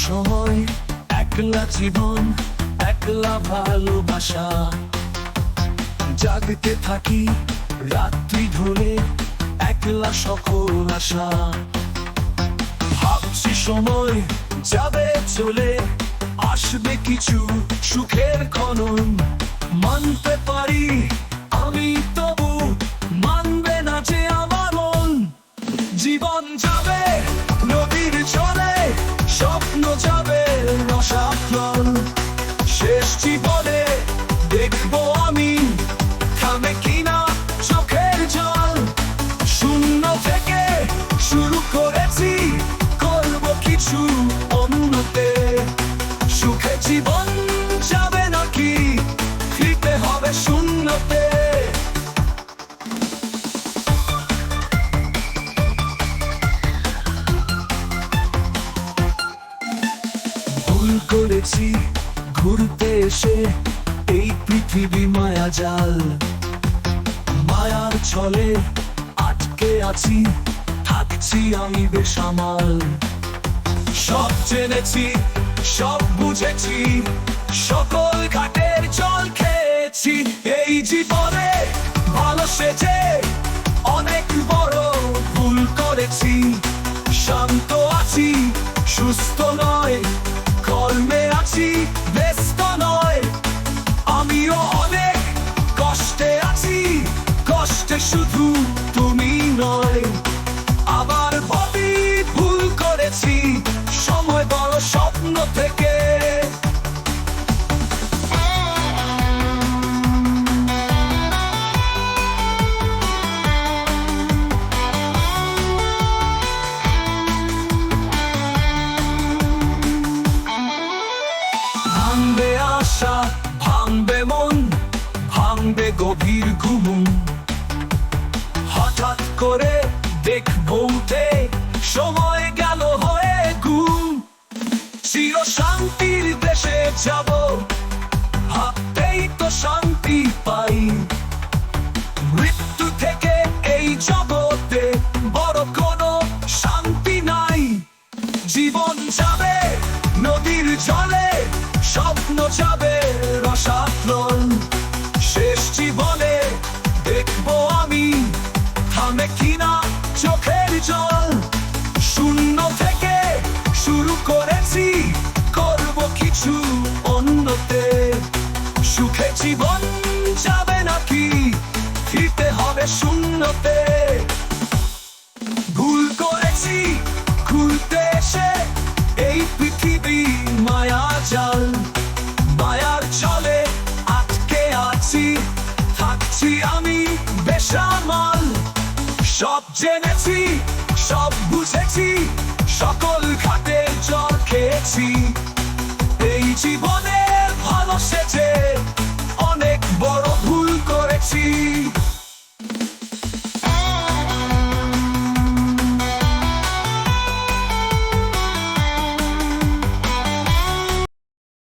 সময়, একলা জীবন, একলা ভালোবাসা। জাগতে থাকি রাত্রি ধরে, একলা সকল আশা। ভাবছি সময় যাবে চলে, আসবে কিছু সুখের ক্ষণন। মানতে পারি আমি, তবু মানবে না যে আমার মন। জীবন যাবে নদীর জলে, স্বপ্ন যাবে রসাতল। শেষ জীবনে দেখবো আমি, থামে কিনা চোখের জল। শূন্য থেকে শুরু করেছি, করবো কিছু অন্যতে। সুখে জীবন যাবে নাকি, ফিরতে হবে শূন্যতে। ভুল করেছি ঘুরতে এসে, এই পৃথিবী মায়া জাল। মায়ার ছলে আটকে আছি, থাকছি আমি বেসামাল। সব জেনেছি, সব বুঝেছি, সকল ঘাটের জল খেয়েছি। এই জীবনে ভালো সেজে অনেক বড় ভুল করেছি। শান্ত আছি, সুস্থ নয়, কর্মে আছি, ব্যস্ত নয়। আমিও অনেক কষ্টে আছি, কষ্টে শুধু তুমি নয়। আবার ভাবি ভুল করেছি, সময় বড় স্বপ্ন থেকে। ভাঙবে আশা, ভাঙবে মন, ভাঙবে গভীর ঘুম। হঠাৎ করে দেখবো উঠে, সময় গেল হয়ে গুম। চির শান্তির দেশে যাব, ভাবতেই তো শান্তি পাই। মৃত্যু থেকে এই জগতে বড় কোনো শান্তি নাই। জীবন যাবে নদীর জলে, স্বপ্ন যাবে রসাতল। শেষ জীবনে দেখবো আমি, থামে কিনা চোখের জল। শূন্য থেকে শুরু করেছি, করবো কিছু অন্যতে। সুখে জীবন যাবে নাকি, ফিরতে হবে শূন্যতে। ভুল করেছি খুলতে এসে, এই পৃথিবী মায়া জাল। মায়ার ছলে আটকে আছি, থাকছি আমি বেসামাল। সব জেনেছি, সব বুঝেছি, সকল ঘাটের জল খেয়েছি। এই জীবনে ভালো সেজে